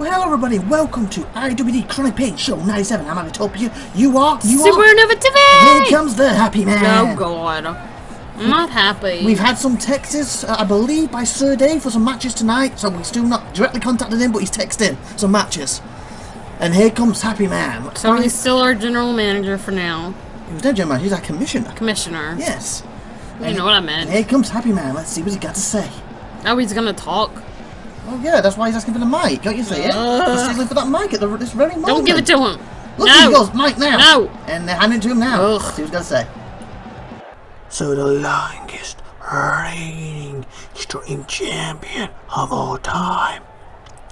Well, hello everybody, welcome to IWD Kronic Page Show 97. I'm IVATOPIA. You are? SupernovaTiffy! Here comes the happy man. Oh god. I'm not happy. We've had some texts, I believe, by Sir Dave for some matches tonight, so we've still not directly contacted him, but he's texted in some matches. And here comes happy man. So he's still our general manager for now. He was no general manager, he's our commissioner. Commissioner. Yes. You know what I meant. And here comes happy man. Let's see what he's got to say. Oh, he's gonna talk? Oh yeah, that's why he's asking for the mic. Can't you see it? He's signaling for that mic at this very moment. Don't give it to him. Look, no. he goes, mic now. No. And they're handing it to him now. Ugh. Let's see what he's got to say. So the longest reigning extreme champion of all time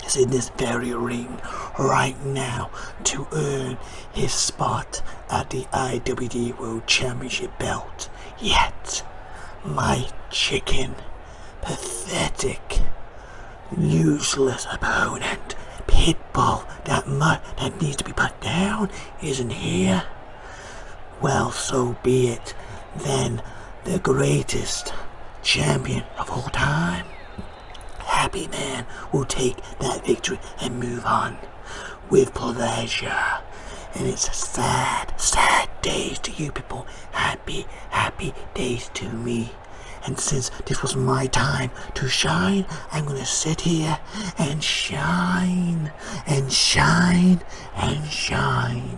is in this very ring right now to earn his spot at the IWD World Championship belt. Yet, my chicken, pathetic, useless opponent, Pitbull, that needs to be put down, isn't here. Well, so be it. Then the greatest champion of all time, Happy Man, will take that victory and move on with pleasure. And it's sad, sad days to you people. Happy, happy days to me. And since this was my time to shine, I'm gonna sit here and shine, and shine, and shine.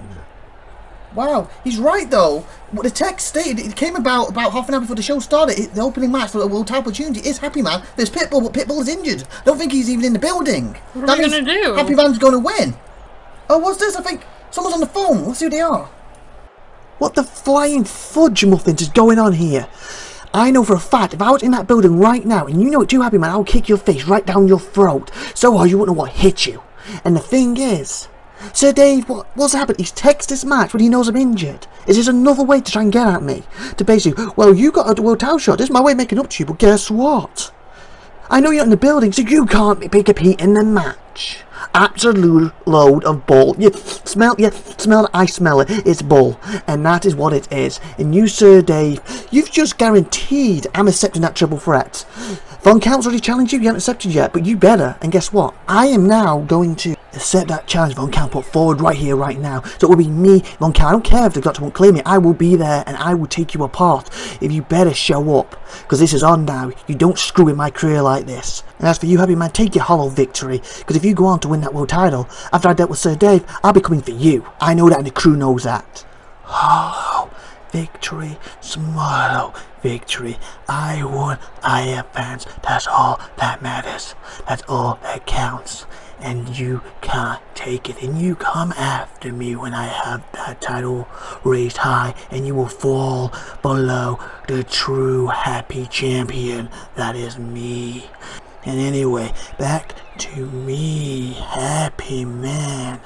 Wow, he's right though. What the text stated, it came about half an hour before the show started. The opening match for the World Title opportunity is Happy Man. There's Pitbull, but Pitbull is injured. I don't think he's even in the building. What are we gonna do? Happy Man's gonna win. Oh, what's this? I think someone's on the phone. Let's see who they are. What the flying fudge muffins is going on here? I know for a fact, if I was in that building right now, and you know it too, Happy Man, I'll kick your face right down your throat. So hard you wouldn't know what hit you. And the thing is, Sir Dave, what's happened? He's texted this match when he knows I'm injured. Is this another way to try and get at me? To basically, well, you got a world title shot. This is my way of making up to you, but guess what? I know you're in the building, so you can't be competing in the match. Absolute load of bull. You smell it, I smell it. It's bull. And that is what it is. And you, Sir Dave, you've just guaranteed I'm accepting that triple threat. Von Count's already challenged you, you haven't accepted yet, but you better. And guess what? I am now going to accept that challenge Von Count put forward right here, right now. So it will be me, Von Count. I don't care if the doctor won't clear me. I will be there and I will take you apart. If you better show up. Because this is on now. You don't screw with my career like this. And as for you, Happy Man, take your hollow victory. Because if you go on to win that world title, after I dealt with Sir Dave, I'll be coming for you. I know that and the crew knows that. Hollow victory, swallow victory. I won, I have fans. That's all that matters. That's all that counts. And you can't take it. And you come after me when I have that title raised high, and you will fall below the true happy champion. That is me. And anyway, back to me, Happy Man.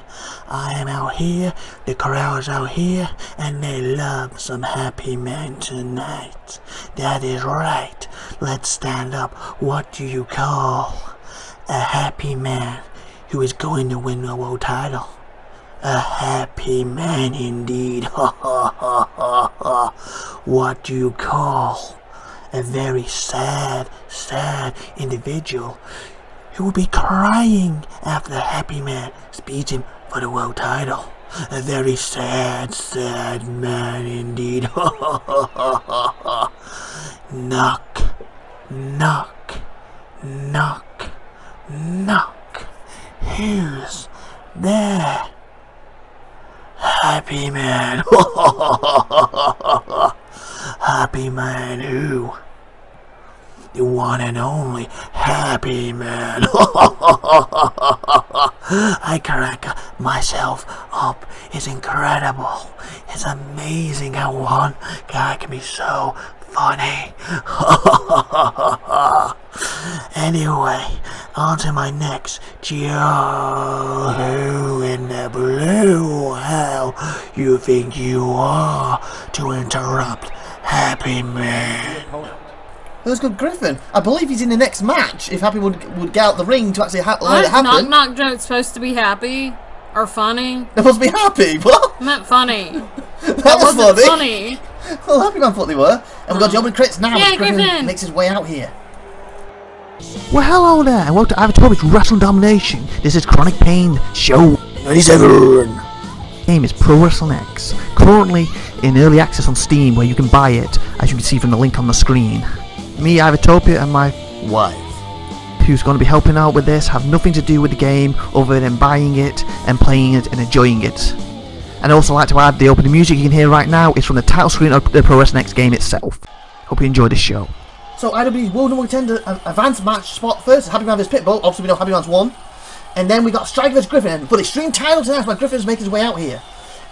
I am out here, the crowd is out here, and they love some Happy Man tonight. That is right. Let's stand up. What do you call a happy man who is going to win the world title? A happy man indeed. Ha ha ha ha ha. What do you call a very sad, sad individual who will be crying after the happy man beats him for the world title? A very sad, sad man indeed. Ha ha ha ha ha. Knock, knock, knock, knock. Who's there? Happy Man. Happy Man who? The one and only Happy Man. I crack myself up. It's incredible. It's amazing how one guy can be so funny. Anyway, on to my next Joe. Who in the blue hell you think you are to interrupt Happy Man? That's good, Griffin. I believe he's in the next match. If Happy would get out the ring to actually let it happen. Knock knock joke's supposed to be happy or funny. They're supposed to be happy. What? I meant funny. that was funny. Well, Happy Man thought they were. And we've got the opening credits now. Yeah, Griffin makes his way out here. Well, hello there, and welcome to IVATOPIA'S Wrestling Domination. This is Kronic Pain Show 97. Game is Pro Wrestling X, currently in early access on Steam, where you can buy it, as you can see from the link on the screen. Me, IVATOPIA, and my wife, who's going to be helping out with this, have nothing to do with the game other than buying it and playing it and enjoying it. And I'd also like to add, the opening music you can hear right now is from the title screen of the Pro Wrestling X game itself. Hope you enjoy this show. So IWD's World No. Contender advanced match spot first. Happy Man vs Pitbull. Obviously we know Happy Man's won. And then we got Striker vs Griffin for the Extreme title tonight, where Griffin's making his way out here.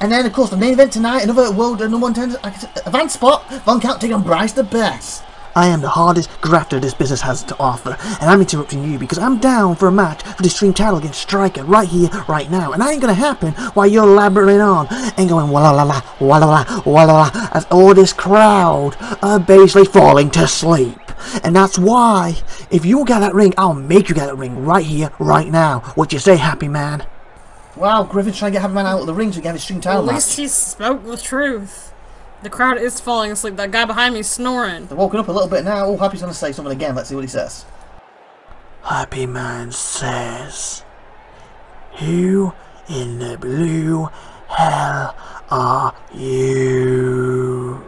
And then of course the main event tonight, another World No. 1 Contender advanced spot. Von Count taking on Bryce the Best. I am the hardest grafter this business has to offer, and I'm interrupting you because I'm down for a match for the Extreme title against Striker right here, right now, and that ain't gonna happen while you're laboring on and going walla la la, walla la, walla la, as all this crowd are basically falling to sleep. And that's why, if you get that ring, I'll make you get that ring right here, right now. What you say, Happy Man? Wow, Griffin's trying to get Happy Man out of the ring to get his Extreme title match. At least he spoke the truth. The crowd is falling asleep. That guy behind me is snoring. They're woken up a little bit now. Oh, Happy's going to say something again. Let's see what he says. Happy Man says, "Who in the blue hell are you?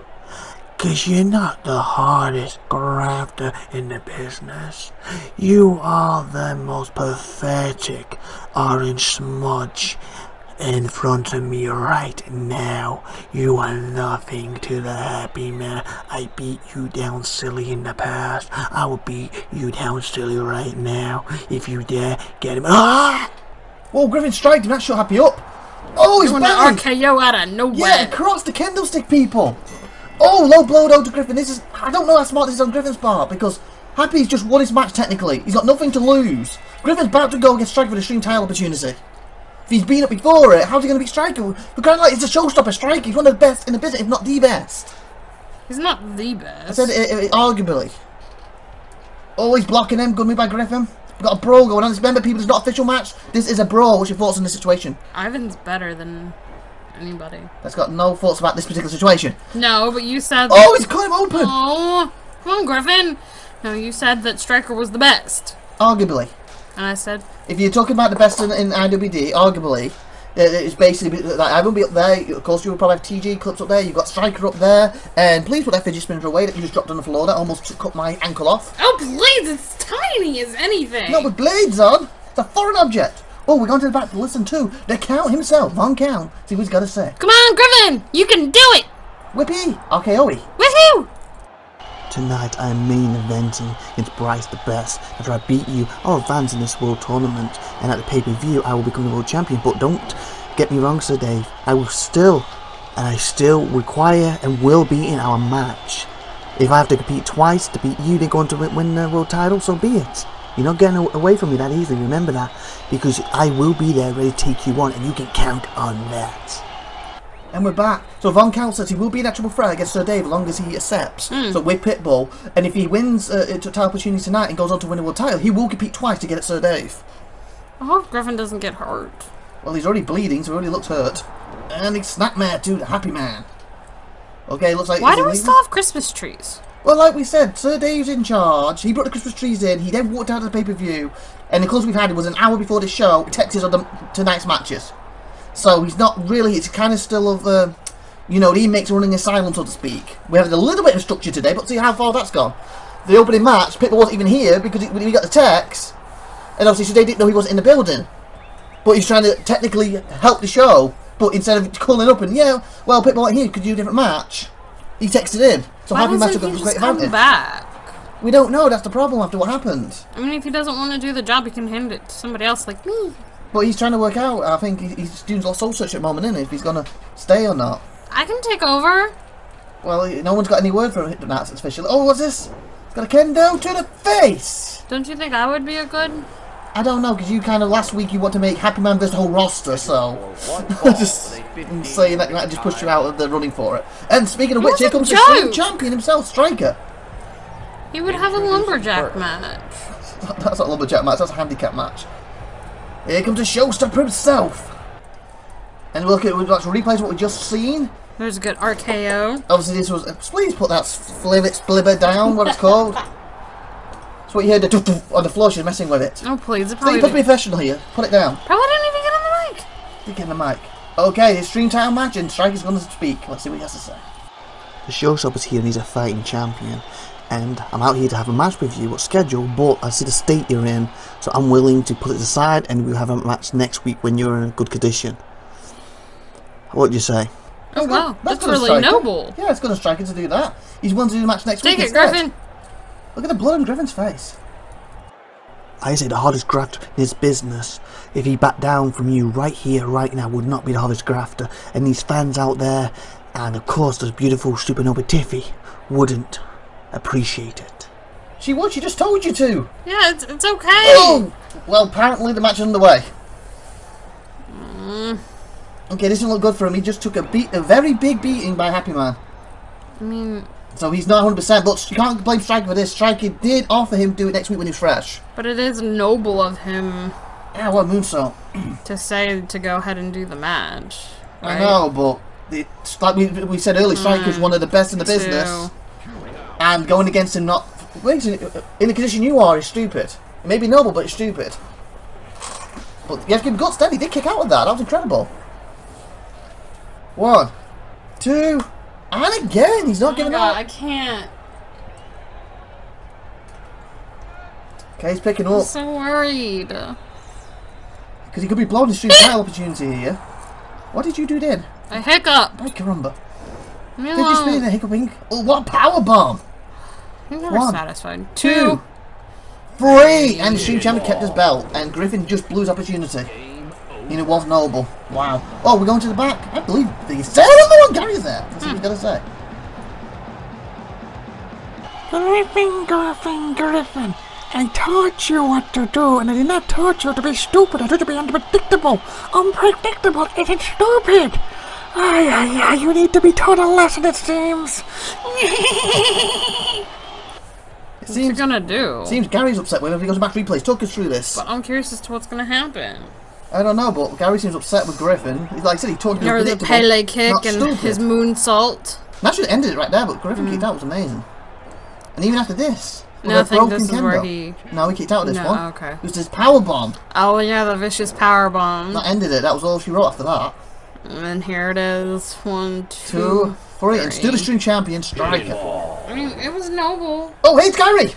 'Cause you're not the hardest grafter in the business. You are the most pathetic orange smudge in front of me right now. You are nothing to the Happy Man. I beat you down silly in the past. I will beat you down silly right now. If you dare get him." Ah! Whoa, Griffin striked him. That shut Happy up. Oh, he's doing an RKO out of nowhere. Yeah, across the candlestick, people. Oh, low blow though to Griffin. This is, I don't know how smart this is on Griffin's part, because Happy's just won his match technically. He's got nothing to lose. Griffin's about to go against Striker for the Extreme title opportunity. If he's been up before it, how's he going to beat Striker? For crying out loud, he's a showstopper. Striker, he's one of the best in the business, if not the best. He's not the best. I said it, arguably. Oh, he's blocking him. Good move by Griffin. We've got a brawl going on. Remember, people, it's not an official match. This is a brawl. What's your thoughts on this situation? Ivan's better than anybody. That's got no thoughts about this particular situation. No, but you said... Oh, he's cut him open. Oh, come on, Griffin. No, you said that Striker was the best. Arguably. And I said... If you're talking about the best in IWD, arguably, it's basically like I won't be up there. Of course, you'll probably have TG clips up there. You've got Striker up there, and please put that fidget spinner away that you just dropped on the floor. That almost cut my ankle off. Oh, Blades! It's tiny as anything. Not with blades on. It's a foreign object. Oh, we're going to the back to listen to the Count himself, Von Count. See what he's got to say. Come on, Griffin! You can do it! Whippy! RKO-y. Woohoo! Tonight I am main eventing against Bryce the Best. After I beat you, I'll advance in this world tournament, and at the pay-per-view I will become the world champion. But don't get me wrong, Sir Dave, I still require and will be in our match. If I have to compete twice to beat you, then go on to win the world title, so be it. You're not getting away from me that easily, remember that, because I will be there ready to take you on, and you can count on that. And we're back. So Von Count says he will be in that triple threat against Sir Dave as long as he accepts. So with Pitbull, and if he wins title opportunity tonight and goes on to win the world title, he will compete twice to get at Sir Dave. I hope Griffin doesn't get hurt. Well, he's already bleeding, so he already looks hurt. And he's Snapmare to the Happy Man. Okay, looks like... Why do we still have Christmas trees? Well, like we said, Sir Dave's in charge. He brought the Christmas trees in. He then walked out of the pay-per-view. And the close we've had was an hour before the show. Texts on tonight's matches. So he's not really... It's kind of still of... you know, the inmates running asylum, so to speak. We have a little bit of structure today, but see how far that's gone. The opening match, Pitbull wasn't even here because we got the text. And obviously Sir Dave didn't know he wasn't in the building. But he's trying to technically help the show. But instead of calling up and, yeah, well, Pitbull wasn't here, could you do a different match? He texted in. So Happy Match took a great advantage. Back? We don't know, that's the problem after what happened. I mean, if he doesn't want to do the job, he can hand it to somebody else like me. But he's trying to work out, I think he's doing a soul search at the moment, isn't he? If he's going to stay or not. I can take over. Well, no one's got any word for him that's official. Oh, what's this? It's got a kendo to the face! Don't you think I would be a good... I don't know, because you kind of, last week you want to make Happy Man versus the whole roster, so... just saying that just pushed you out of the running for it. And speaking of which, here comes the champion himself, Striker. He would have a lumberjack match. That's not a lumberjack match, that's a handicap match. Here comes the showstopper himself. And we'll watch replays what we just seen. There's a good RKO. Obviously this was... Please put that flibber down, what it's called. That's what you heard on the floor. She's messing with it. Oh please, it So probably you supposed to be professional here. Put it down. probably didn't even get on the mic. Did get on the mic. Okay, it's stream title match and Striker's going to speak. Let's see what he has to say. The showstopper's here and he's a fighting champion. And I'm out here to have a match with you. What's scheduled? But I see the state you're in, so I'm willing to put it aside and we'll have a match next week when you're in a good condition. What do you say? Oh wow, that's really noble. Yeah, it's going to Striker to do that. He's willing to do the match next week. Take it, Griffin. Look at the blood on Griffin's face. I say the hardest grafter in his business. If he backed down from you right here, right now, would not be the hardest grafter. And these fans out there, and of course the beautiful SupernovaTiffy, wouldn't appreciate it. She would, she just told you to. Yeah, it's okay. Oh! Well, apparently the match is underway. Okay, this doesn't look good for him. He just took a very big beating by Happy Man. I mean... So he's not 100%, but you can't blame Striker for this. Striker did offer him to do it next week when he's fresh. But it is noble of him... Yeah, what moonsault? to say to go ahead and do the match. Right? I know, but it's like we said earlier, Striker's one of the best in the business. And going against him not... in the condition you are is stupid. It may be noble, but it's stupid. But you have to give him guts then. He did kick out with that. That was incredible. 1, 2... And again, he's not giving up. I can't. Okay, he's picking up. I'm so worried. Because he could be blowing his stream title opportunity here. What did you do then? A hiccup. Ay, caramba. Did you spin a hiccuping? Oh, what a power bomb! I'm never 1, satisfied. 2, 3! And the stream champion kept his belt. And Griffin just blew his opportunity. And it was noble. Wow. Oh, we're going to the back. I believe he's there. I don't know what Gary's there. Let's see what he's going to say. Griffin. I taught you what to do, and I did not teach you to be stupid. I taught you to be unpredictable. Unpredictable isn't stupid. You need to be taught a lesson, it seems. What's he gonna do? Seems Gary's upset with him if he goes back to replays. Talk us through this. But I'm curious as to what's gonna happen. I don't know, but Gary seems upset with Griffin. Like I said, he told him to be the Pele kick and his moonsault. That should have ended it right there, but Griffin kicked out. It was amazing. And even after this, no, I think this is where he... No, he kicked out of this one. Okay. It was his power bomb. Oh yeah, the vicious power bomb. That ended it. That was all she wrote after that. And then here it is. 1, 2, 3. And still the stream champion, Striker. I mean, it was noble. Oh, hey, it's Gary!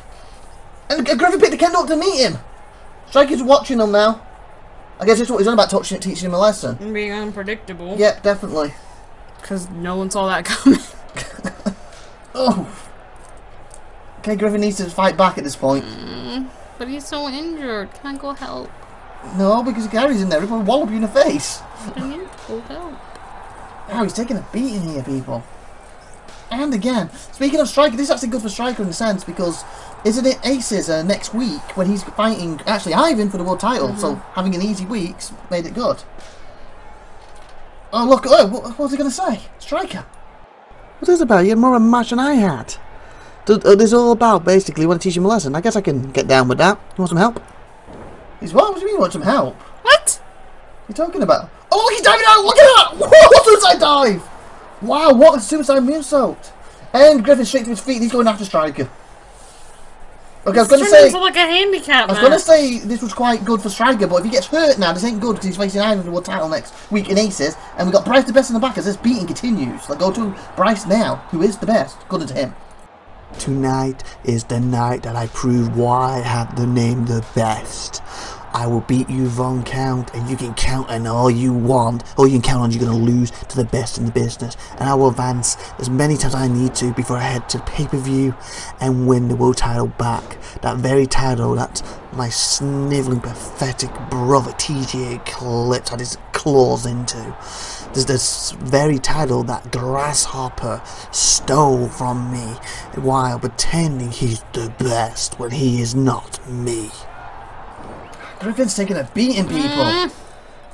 And Griffin picked the kendo up to meet him. Striker's watching them now. I guess that's what he's on about, teaching him a lesson. And being unpredictable. Yeah, definitely. Because no one saw that coming. Oh. Okay, Griffin needs to fight back at this point. But he's so injured. Can't go help. No, because Gary's in there. He'll probably wallop you in the face. Go help. Wow, he's taking a beating here, people. And again, speaking of Striker, this is actually good for Striker in a sense, because isn't it Aces next week when he's fighting actually Ivan for the world title? So having an easy week's made it good. Oh look! Oh, what was he going to say? Striker. What is it about? You had more of a match than I had. This is all about basically want to teach him a lesson. I guess I can get down with that. You want some help? He's what? What do you mean? Want some help? What? What are you talking about? Oh look! He's diving out! Look at that! Whoa! Suicide dive! Wow! What a suicide moonsault! And Griffin straight to his feet. He's going after Striker. Okay, I was going to say, like a handicap. I was going to say this was quite good for Striker, but if he gets hurt now, this ain't good because he's facing Ivan for the world title next week in Aces, and we've got Bryce the best in the back as this beating continues. Like, go to Bryce now, who is the best. Good to him. Tonight is the night that I prove why I have the name the best. I will beat you Von Count, and you can count on all you want. All you can count on, you're going to lose to the best in the business. And I will advance as many times as I need to before I head to the pay-per-view and win the world title back. That very title that my snivelling, pathetic brother TJ Eclipse had his claws into. There's this very title that Grasshopper stole from me while pretending he's the best when he is not me. Griffin's taking a beating, people.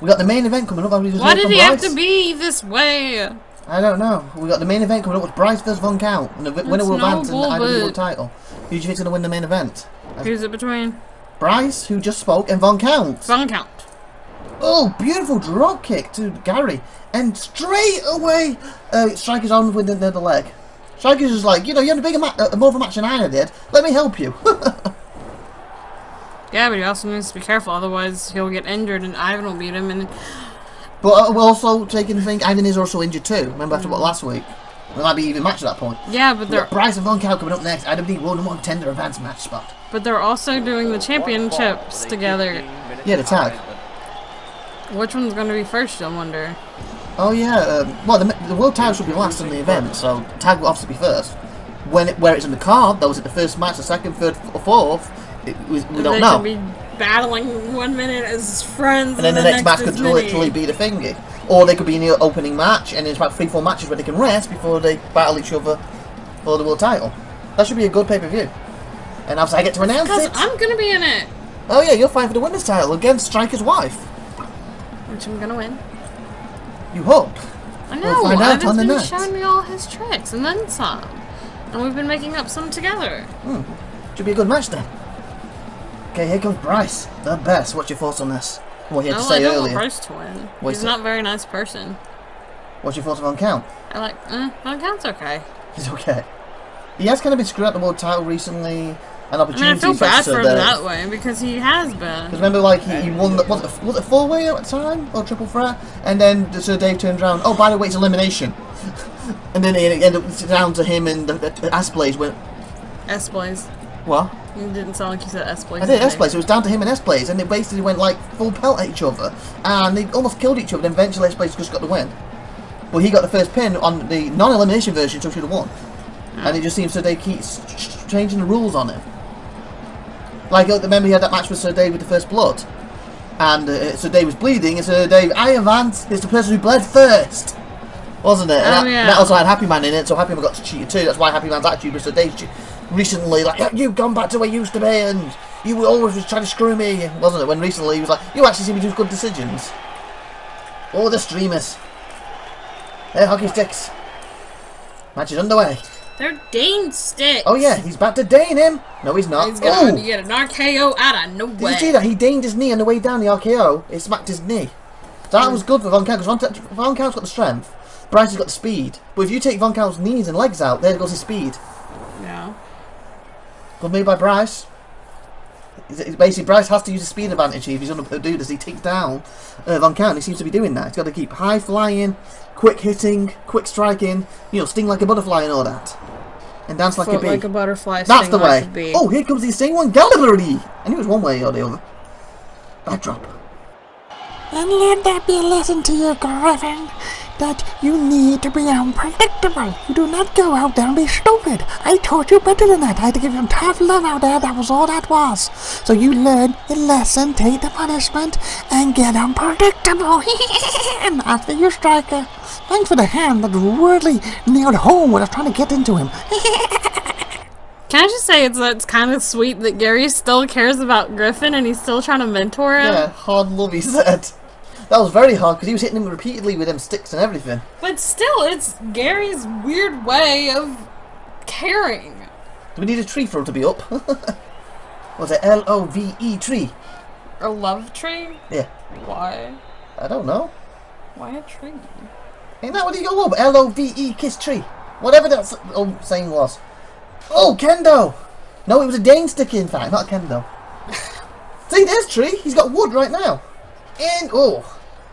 We got the main event coming up. Why did he have to be this way? I don't know. We got the main event coming up with Bryce versus Von Count, and the winner will advance in the IWD World title. Who do you think's going to win the main event? Who's it between? Bryce, who just spoke, and Von Count. Von Count. Oh, beautiful drop kick to Gary, and straight away, Striker's on with the leg. Striker's just like, you know, you had a bigger more of a match than I did. Let me help you. Yeah, but he also needs to be careful, otherwise he'll get injured and Ivan will beat him. And But we're also taking the thing, Ivan is also injured too. Remember after what last week? There might be even match at that point. yeah, but they're Bryce and Von Cow coming up next. IWD World #1 Contender Advanced Match spot. But they're also doing the championships together. Yeah, the tag. Which one's going to be first, I wonder? Oh yeah, well the world title should be last in the event, so tag will obviously be first. Where it's in the card, though, was it the first match, the second, third, or fourth? We don't know. They could be battling 1 minute as friends, And then the next match could literally be the thingy. Or they could be in the opening match, and there's about 3-4 matches where they can rest before they battle each other for the world title. That should be a good pay-per-view. And obviously I get to announce it. I'm going to be in it. Oh yeah, you're fighting for the women's title against Striker's wife. Which I'm going to win. You hope. I know, We'll find out on the Ivan's night. been showing me all his tricks, and then some. And we've been making up some together. Should be a good match then. Okay, here comes Bryce, the best. What's your thoughts on this? What you had to say I don't earlier. want Bryce to win. What's He's not a very nice person. What's your thoughts on Count? I like, Von Count's okay. He's okay. He has kind of been screwed out the world title recently. An I opportunity. mean, I feel bad for him Dave. that way, because he has been. Because remember, like, he won, was it a four-way at the time? Or triple threat? And then Sir Dave turned around, oh, by the way, it's elimination. And then it ended up down to him and the Asplays went... S-Blaze. What? You didn't sound like you said S-Blaze. I did S-Blaze, it was down to him and S-Blaze, and they basically went, like, full pelt at each other. And they almost killed each other, then eventually S-Blaze just got the win. But he got the first pin on the non-elimination version, so he should have won. And it just seems Sir Dave keeps changing the rules on it. Like, remember he had that match with Sir Dave with the first blood? And Sir Dave was bleeding, and Sir Dave, I advance, is the person who bled first. Wasn't it? Oh, yeah. That also had Happy Man in it, so Happy Man got cheated too. That's why Happy Man's attitude was Sir Dave recently, like, you've gone back to where you used to be, and you were always trying to screw me, wasn't it? When recently he was like, you actually seem to do good decisions. Oh, the streamers. Hey, hockey sticks. Match is underway. They're Dane sticks. Oh yeah, he's about to Dane him. No, he's not. He's gonna get an RKO out of nowhere. Did you see that? He Daned his knee on the way down the RKO. It smacked his knee. So that was good for Von Count, because Von Count's got the strength. Bryce has got the speed. But if you take Von Count's knees and legs out, there goes his speed. Yeah. Good move by Bryce. Basically, Bryce has to use the speed advantage if he's going to do this. He takes down Von Count. He seems to be doing that. He's got to keep high flying, quick hitting, quick striking, you know, sting like a butterfly and all that. And dance like a bee. Like a butterfly. That's the way. Like a bee. Oh, here comes the insane one, Gallagher. I knew it was one way or the other. Backdrop. And let that be a lesson to you, Griffin, that you need to be unpredictable. You do not go out there and be stupid. I taught you better than that. I had to give you tough love out there. That was all that was. So you learn the lesson, take the punishment, and get unpredictable. And after you, Striker. Thanks for the hand that really nailed home when I was trying to get into him. Can I just say it's kind of sweet that Gary still cares about Griffin and he's still trying to mentor him? Yeah, hard love, he said. That was very hard because he was hitting him repeatedly with them sticks and everything. But still, it's Gary's weird way of caring. Do we need a tree for him to be up? Was it L-O-V-E tree? A love tree? Yeah. Why? I don't know. Why a tree? Ain't that what you go up? L-O-V-E kiss tree. Whatever that saying was. Oh, kendo! No, it was a Dane stick in fact, not a kendo. See, there's tree. He's got wood right now. And, oh.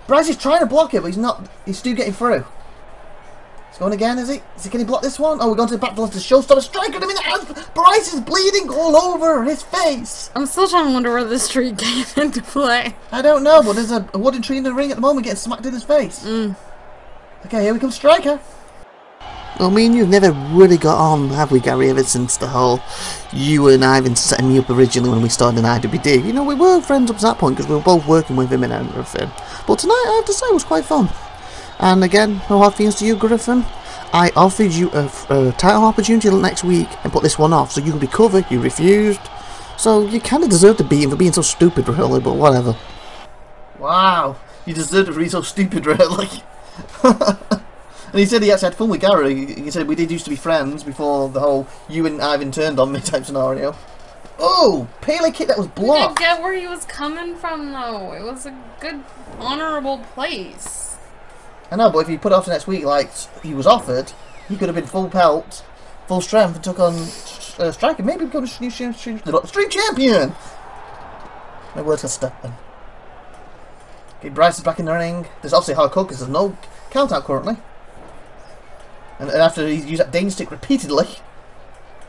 Bryce is trying to block it, but he's not. He's still getting through. He's going again, is he? Can he block this one? Oh, we're going to the back to the showstopper. Striker him in the hands. Bryce is bleeding all over his face. I'm still trying to wonder where this tree came into play. I don't know, but there's a wooden tree in the ring at the moment getting smacked in his face. Okay, here we come, Striker. Well, me and you've never really got on, have we, Gary, ever since the whole you and Ivan setting me up originally when we started in IWD. You know, we were friends up to that point because we were both working with him and everything. But tonight, I have to say, it was quite fun. And again, no hard feelings to you, Griffin. I offered you a title opportunity next week and put this one off so you could be covered. You refused. So you kind of deserve to beat him for being so stupid, really, but whatever. Wow, you deserve it for being so stupid, really. And he said he actually had fun with Gary. He said we did used to be friends before the whole you and Ivan turned on me type scenario. Oh, Pele kick that was blocked. I get where he was coming from, though. It was a good, honourable place. I know, but if he put it off to next week like he was offered, he could have been full pelt, full strength, and took on Striker. Maybe become a stream champion. My words are stepping. Okay, Bryce is back in the ring. There's obviously hard cut because there's no count out currently. And after he used that Dane stick repeatedly.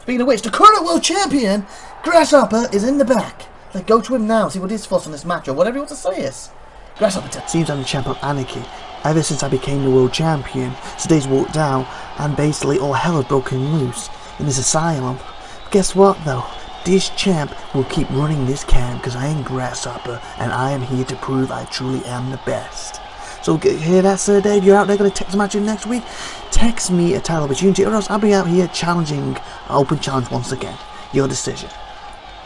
Speaking of which, the current world champion, Grasshopper, is in the back. Let's go to him now, see what his thoughts on this match or whatever he wants to say is. Grasshopper seems I'm the champ of anarchy. Ever since I became the world champion, today's walked down and basically all hell has broken loose in this asylum. Guess what though? This champ will keep running this camp because I am Grasshopper and I am here to prove I truly am the best. So hear that, Sir Dave? You're out there going to text match in next week? Text me a title opportunity or else I'll be out here challenging, open challenge once again. Your decision.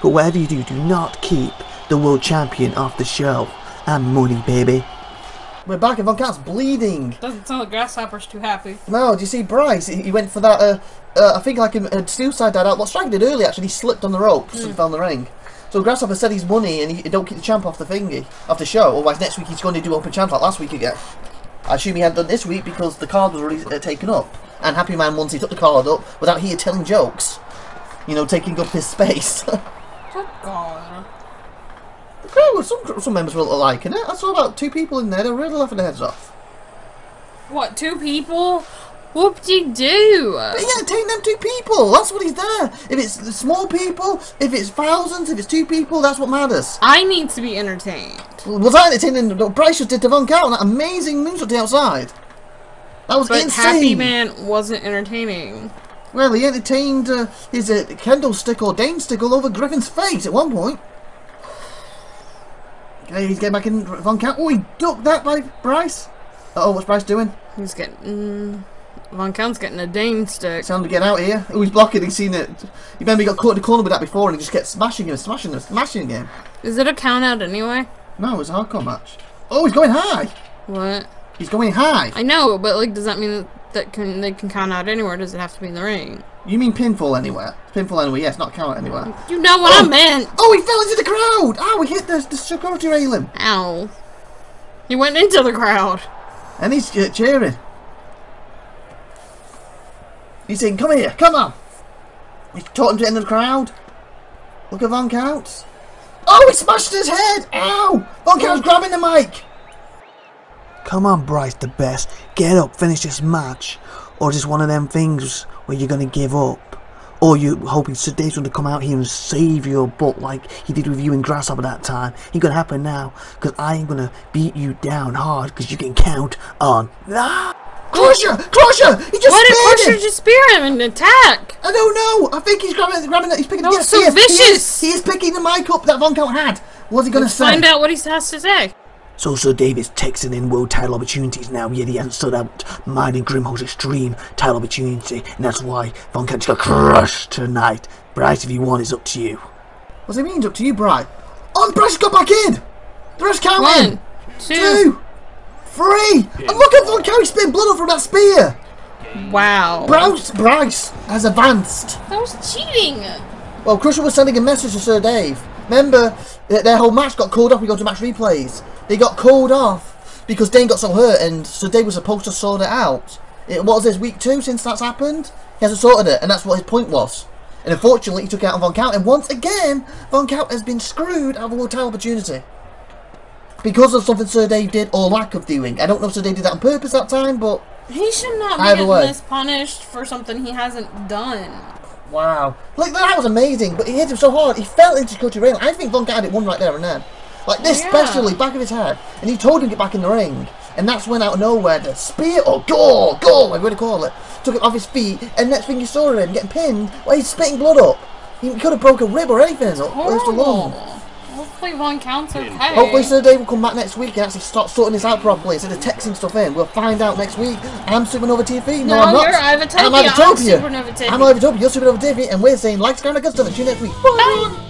But whatever you do, do not keep the world champion off the show. And money, baby. We're back and Von Count's bleeding. Doesn't sound like Grasshopper's too happy. No, do you see Bryce? He went for that, I think like a suicide dive out. What Striker did earlier, actually, he slipped on the ropes and fell in the ring. So Grasshopper said he's money and he don't keep the champ off the thingy, off the show. Otherwise next week he's going to do open champ like last week again. I assume he hadn't done this week because the card was already taken up. And Happy Man, once he took the card up, without here telling jokes, you know, taking up his space. Good God. The crowd, some members were liking it. I saw about 2 people in there, they were really laughing their heads off. What, 2 people? Whoop-de-doo! But yeah, take them 2 people, that's what he's there. If it's small people, if it's thousands, if it's 2 people, that's what matters. I need to be entertained. Was I entertaining what Bryce just did to Von Count, that amazing moonsault to the outside? That was insane. Happy Man wasn't entertaining. Well, he entertained his Kendall stick or Dane stick all over Griffin's face at one point. Okay, he's getting back in Von Count. Oh, he ducked that by Bryce. Uh oh, what's Bryce doing? He's getting... Von Count's getting a Dane stick. It's time to get out here. Oh, he's blocking, he's seen it. You remember he got caught in the corner with that before and he just kept smashing him, smashing him. Is it a count out anyway? No, it's a hardcore match. Oh, he's going high. What? He's going high. I know, but like, does that mean that they can count out anywhere? Or does it have to be in the ring? You mean pinfall anywhere? Pinfall anywhere, yes, not count anywhere. You know what I meant! Oh, he fell into the crowd! Ow, he hit the security railing. Ow. He went into the crowd. And he's cheering. He's saying, come here, come on. He's talking to the end of the crowd. Look at Von Count. Oh, he smashed his head! Ow! Von Count's grabbing the mic. Come on, Bryce the best. Get up, finish this match. Or just one of them things where you're going to give up. Or you hoping Sir Dave's going to come out here and save your butt like he did with you and Grasshopper that time. Ain't going to happen now. Because I ain't going to beat you down hard because you can count on that. Crusher! Crusher! He just Why did speared Crusher him! just spear him and attack? I don't know. I think he's grabbing it. He's picking That it. was so vicious. He is picking the mic up that Von Count had. What's he going to say? Find out what he has to say. So Sir Dave is texting in world title opportunities now, yet he hasn't stood out mine and Grimho's extreme title opportunity, and that's why Von Count's got crushed tonight. Bryce, if you want, it's up to you. What's it mean? It's up to you, Bryce. Oh, Bryce got back in! The rest counting! 1, 2, 3! And look at Von Count spitting blood off from that spear! Wow. Bryce has advanced. That was cheating. Well, Crusher was sending a message to Sir Dave. Remember, their whole match got called off. We go to match replays. They got called off because Dane got so hurt, and Sir Dave was supposed to sort it out. What was this, week 2 since that's happened? He hasn't sorted it, and that's what his point was. And unfortunately, he took out on Von Count, and once again, Von Count has been screwed out of a world title opportunity. Because of something Sir Dave did, or lack of doing. I don't know if Sir Dave did that on purpose that time, but... He should not be getting this punished for something he hasn't done. Wow. Like, that was amazing, but he hit him so hard, he fell into security railing. I think Von Count had it one right there and then. Like this, especially, back of his head. And he told him to get back in the ring. And that's when out of nowhere, the spear, or gore, whatever you want to call it, took it off his feet. And next thing you saw him getting pinned, while he's spitting blood up. He could have broke a rib or anything. Or just a lung. Hopefully Von Count's okay. Hopefully Sir Dave will come back next week and actually start sorting this out properly instead of texting stuff in. We'll find out next week. I'm SupernovaTiffy. No, I'm not. You're IVATOPIA. I'm IVATOPIA. SupernovaTiffy. I'm IVATOPIA. You're SupernovaTiffy. And we're saying, like, subscribe, and good stuff. And tune next week. Bye.